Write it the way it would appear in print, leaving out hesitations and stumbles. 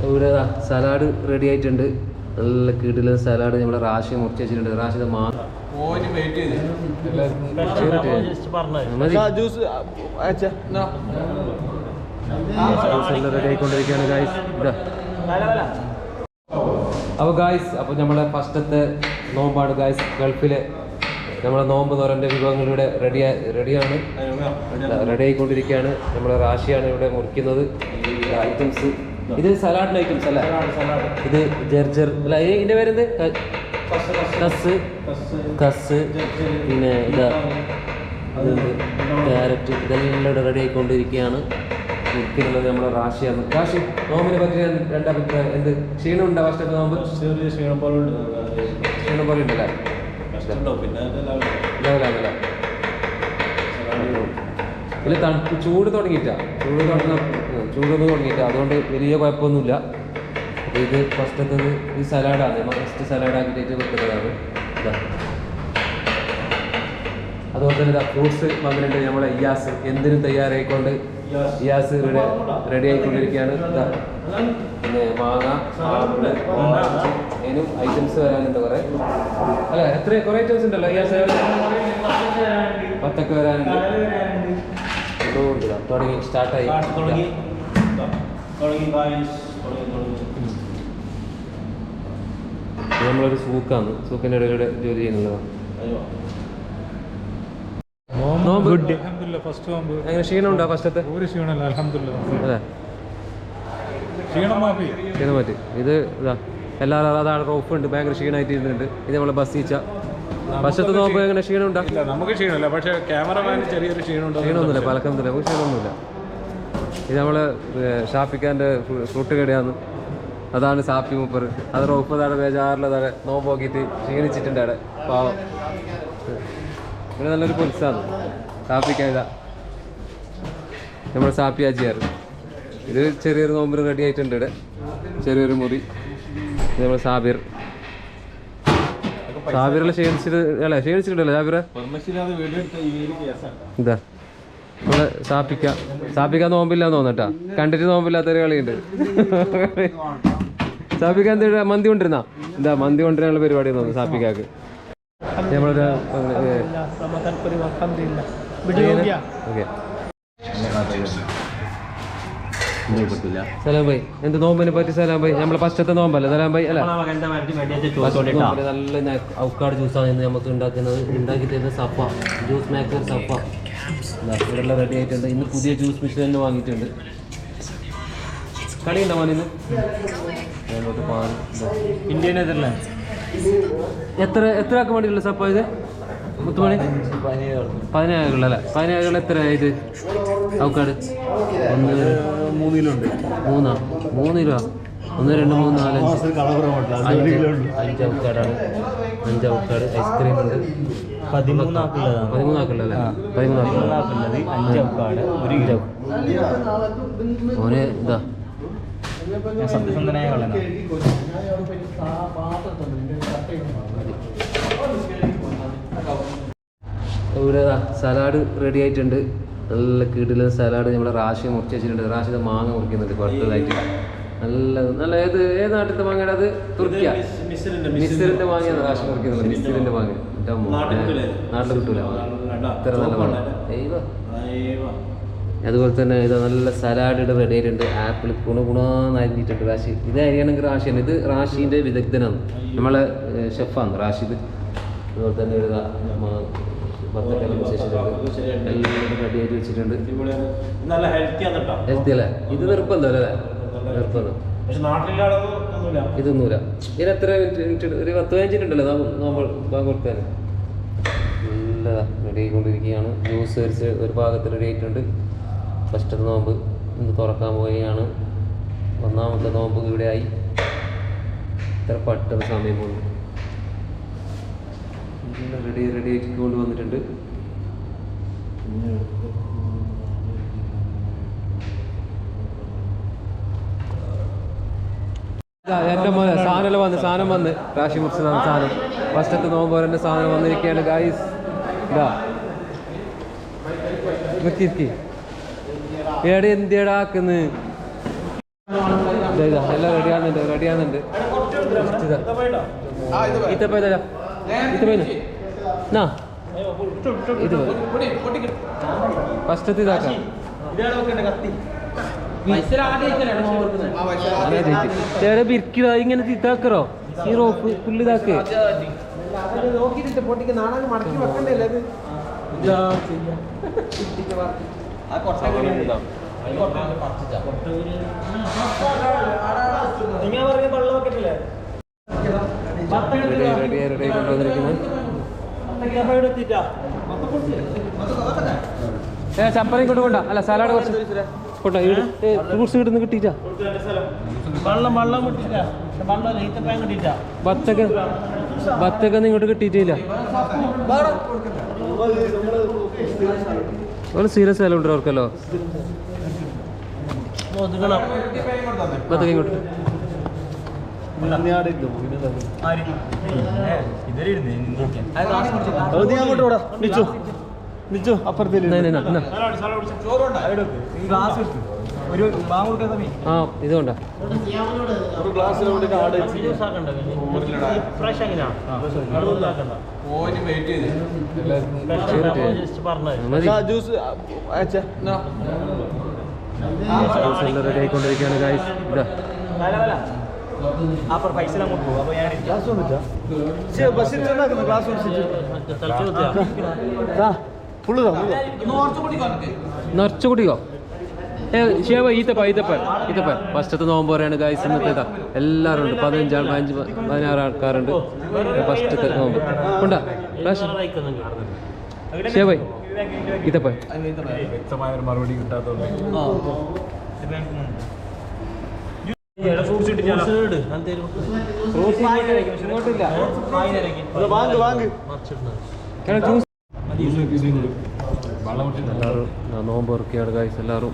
ഇവിടെ salad ready ആയിട്ടുണ്ട്. നല്ല കിടിലൻ സലാഡ് നമ്മളെ റാശി മുറിച്ച് വെച്ചിട്ടുണ്ട്. റാശി റെഡി ആയിക്കൊണ്ടിരിക്കുകയാണ് ഗായ്സ്. അപ്പോൾ ഗായ്സ്, അപ്പോൾ നമ്മളെ ഫസ്റ്റത്തെ നോമ്പാണ് ഗായ്സ്. ഗൾഫിലെ നമ്മളെ നോമ്പ് നോരൻ്റെ വിഭവങ്ങളിവിടെ റെഡിയാണ് റെഡി ആയിക്കൊണ്ടിരിക്കുകയാണ്. നമ്മളെ റാശിയാണ് ഇവിടെ മുറിക്കുന്നത് ഐറ്റംസ്. ഇത് സലാഡിൻ്റെ ഐറ്റംസ് അല്ല, ഇത് ജർജർ അല്ല, ഇതിൻ്റെ പേരെന്ത്? കസ് പിന്നെ ഇതാ ക്യാരറ്റ്, ഇതെല്ലാം ഇവിടെ റെഡി ആയിക്കൊണ്ടിരിക്കുകയാണ്. മുറിക്കുന്നുള്ളത് നമ്മളെ റാശിയാണ്. റാശി, നോമ്പിനെ പറ്റി രണ്ടഭിപ്രായം എന്ത്? ക്ഷീണമുണ്ടോ ഫസ്റ്റത്തെ നോമ്പ്? ക്ഷീണം പോലെ ഉണ്ടല്ലേ? ഇല്ല, തണുപ്പ് ചൂട് തുടങ്ങിയിട്ടാ, ചൂടൊന്ന് തുടങ്ങിയിട്ടാ, അതുകൊണ്ട് വലിയ കുഴപ്പമൊന്നുമില്ല. അപ്പോൾ ഇത് ഫസ്റ്റത്തത് ഈ സലാഡാണ്, ഫസ്റ്റ് സലാഡാക്കിയിട്ട് വെക്കുന്നതാണ്. ഇതാ അതുപോലെ തന്നെ ഇതാ ഫ്രൂട്ട്സ് വന്നിട്ടുണ്ട്. നമ്മളെ ഇയാസ് എന്തിനും തയ്യാറായിക്കൊണ്ട് ഇയാസ് ഇവിടെ റെഡി ആയിക്കൊണ്ടിരിക്കുകയാണ്. ഇതാ പിന്നെ മാങ്ങ, ആപ്പിള്, ഓറഞ്ച്, അതിനും ഐറ്റംസ് വരാനുണ്ട് കുറേ. അല്ല, കുറേ ഐറ്റംസ് ഉണ്ടല്ലോ ഇയാസ്? 10 വരാനുണ്ട്. തുടങ്ങി സ്റ്റാർട്ടായി. നമ്മളൊരു സൂക്കാണ്, സൂക്കിൻ്റെ ഇടയിലൂടെ ജോലി ചെയ്യുന്നതാണ്. എങ്ങനെ ക്ഷീണമുണ്ടോ ഫസ്റ്റത്തെ? അതെ, ക്ഷീണം മാറ്റി. ഇത് ഇതാ എല്ലാവരും അതാണ് റോഫ് ഉണ്ട്, ഭയങ്കര ക്ഷീണമായിട്ട് ഇരുന്നുണ്ട്. ഇത് നമ്മളെ ബസ്സിച്ച ഫസ്റ്റത്തെ നോക്കുമ്പോൾ എങ്ങനെ ക്ഷീണമുണ്ടോ? നമുക്ക് ക്ഷീണമില്ല, പക്ഷേ ക്യാമറമാന് ചെറിയൊരു ക്ഷീണമൊന്നുമില്ല, പലക്കൊന്നുമില്ല, നമുക്ക് ക്ഷീണമൊന്നുമില്ല. ഇത് നമ്മള് ഷാഫിക്കാൻ്റെ ഫ്രൂട്ട് കടയാണ്, അതാണ് സാപ്പി മൂപ്പർ. അത് റോഫ് അതാണ് ബേജാറിലതാണ് നോമ്പ് നോക്കിയിട്ട് ക്ഷീണിച്ചിട്ടുണ്ട് അവിടെ പാവം. ഇവിടെ നല്ലൊരു പുൽസാണ് സാപ്പിക്കാൻ. ഇതാ നമ്മുടെ സാപ്പി ആജിയാറ്. ഇത് ചെറിയൊരു നോമ്പിന് റെഡി ആയിട്ടുണ്ട്. ഇവിടെ ചെറിയൊരു മുറി. ഇത് നമ്മൾ സാബിർ. സാബിറെല്ലാം ക്ഷീണിച്ചിട്ടുണ്ടല്ലോ സാബിറെ? ഇതാ നമ്മളെ സാപ്പിക്ക നോമ്പില്ലാന്ന് തോന്നട്ടാ, കണ്ടിട്ട് നോമ്പില്ലാത്തൊരു കളിയുണ്ട്. സാപ്പിക്ക എന്ത് മന്തി കൊണ്ടിരുന്നാ? എന്താ മന്തി കൊണ്ടിരുന്നുള്ള പരിപാടി തോന്നുന്നു സാപ്പിക്കാക്ക്. നമ്മളൊരു സലാം ഭായി, എന്ത് നോമ്പിനെ പറ്റി സലാം ഭായി? നമ്മളെ ഫസ്റ്റത്തെ നോമ്പല്ലേ സലാം ഭായി? അല്ല, നല്ല ഔക്കാട് ജ്യൂസാണ് ഇന്ന് നമുക്ക് ഉണ്ടാക്കുന്നത്. ഉണ്ടാക്കി തരുന്ന സഫ ജ്യൂസ് മേക്കർ സഫ. ഇവിടെല്ലാം റെഡി ആയിട്ടുണ്ട്. ഇന്ന് പുതിയ ജ്യൂസ് മിഷൻ തന്നെ വാങ്ങിയിട്ടുണ്ട്. കളി ഉണ്ടാവാൻ ഇന്ന് ഇന്ത്യ നെതർലാൻഡ്. എത്ര ആക്കാൻ വേണ്ടിയുള്ള സപ്പ ഇത്? മുത്തുമണി 17 അല്ലേ? 17 എത്ര ഇത് ഔക്കാട്? 3 കിലോ ഉണ്ട്. 3 കിലോ? 1, 2, 3, 4, 5 ഔക്കാടാണ്. 5 ഔക്കാട്. ഐസ്ക്രീം ഉണ്ട്. 13 ആക്കുള്ളല്ലേ? 13 ആക്കുള്ളത് 5 ഔക്കാട്, 1 കിലോ. ഓന് ഇതാ സത്യസന്ധനായ കള്ളനാ. ഇവിടെ സലാഡ് റെഡി ആയിട്ടുണ്ട്. നല്ല കിടിലൻ സലാഡ് നമ്മളെ റാശി മുറിച്ച് വെച്ചിട്ടുണ്ട്. റാശി മാങ്ങ മുറിക്കുന്നുണ്ട് പുറത്തതായിട്ട്. നല്ല ഏത് നാട്ടിലത്തെ മാങ്ങയുടെ? അത് തുർക്കിയ മിസ്രിന്റെ മാങ്ങയാണ് റാശി മുറിക്കുന്നത്. മിസ്രിന്റെ മാങ്ങ നാട്ടിൽ കിട്ടൂല, ഇത്ര നല്ല മാങ്ങ. അതുപോലെ തന്നെ ഇത് നല്ല സലാഡ് റെഡി ആയിട്ടുണ്ട്. ആപ്പിൾ ഗുണാന്ന് അരിഞ്ഞിട്ടുണ്ട് റാശി. ഇത് അരിയണമെങ്കിൽ റാശിയാണ്. ഇത് റാഷിൻ്റെ വിദഗ്ധനാണ്, നമ്മളെ ഷെഫാണ് റാഷിദ്. അതുപോലെ തന്നെ ഒരു ബത്തക്കെല്ലാം വിശേഷിച്ചിട്ടുണ്ട്. എല്ലാം റെഡി ആയിട്ട് വെച്ചിട്ടുണ്ട്. ഹെൽത്തി അല്ലേ? ഇത് നിർബന്ധം അല്ലേ? നിർബന്ധം. ഇതൊന്നുമില്ല. ഇതിന് എത്ര മിനിറ്റ്? ഒരു 10-15 മിനിറ്റ് ഉണ്ടല്ലോ നമ്മൾ കൊടുക്കാൻ. നല്ല റെഡി ആയിക്കൊണ്ടിരിക്കുകയാണ്. ജ്യൂസ് വരിച്ച് ഒരു ഭാഗത്ത് റെഡി ആയിട്ടുണ്ട്. ഫസ്റ്റത്തെ നോമ്പ് ഇന്ന് തുറക്കാൻ പോവുകയാണ്. 1ാമത്തെ നോമ്പ് ഇവിടെ ആയി. ഇത്ര പെട്ടെന്ന് സമയം പോകുന്നു. റെഡി ആയിട്ട് കൊണ്ടുവന്നിട്ടുണ്ട്. എൻ്റെ മോനെ സാധനം വന്ന് റാശി മുറിച്ച് സാധനം ഫസ്റ്റത്തെ നോമ്പ് വരേണ്ട സാധനം വന്നിരിക്കുകയാണ് ഗായ്സ്. ഇതാ എവിടെ എന്തിയടാക്കുന്നത്? ഇതാ എല്ലാം റെഡിയാകുന്നുണ്ട് ഈത്തപ്പഴ ഇത് ഫസ്റ്റത്തെ ഇതാക്കാം ചേട്ടാ ബിരിക്കടോ ഇങ്ങനെ ഇതാക്കറോ ഈ റോപ്പ് പുല്ല് ഇതാക്ക് റെഡി കൊണ്ടുവന്നിരിക്കുന്നത് ചപ്പറ ഇങ്ങോട്ട് കൊണ്ട അല്ല സലാഡ് കുറച്ച് കൊണ്ട ഫ്രൂട്ട്സ് കിട്ടുന്ന കിട്ടിയിട്ടാ ബത്തൊക്കെ ഇങ്ങോട്ട് കിട്ടിയിട്ടില്ല ഒരു സീരിയസ് വില ഉണ്ട് അവർക്കല്ലോ ബത്തൊക്കെ ഇങ്ങോട്ട് ആ ഇതുകൊണ്ടാ റെഡി ആയിക്കൊണ്ടിരിക്കുകയാണ് ഗൈസ് ഇതാ നിറച്ചു കുടിക്കോ ശിവ ഈത്തപ്പ ഫസ്റ്റത്തെ നോമ്പ് പറയാണ് ഗൈസ് ഇന്നത്തെ ഇതാ എല്ലാവരും ഉണ്ട് 16 ആൾക്കാരുണ്ട് ഫസ്റ്റത്തെ നോമ്പ് ഉണ്ടാ ശിവ ഈത്തപ്പ മറുപടി കിട്ടാത്തതുകൊണ്ട് എല്ലാവരും നോമ്പ് ഇറക്കിയാണ് ഗൈസ് എല്ലാവരും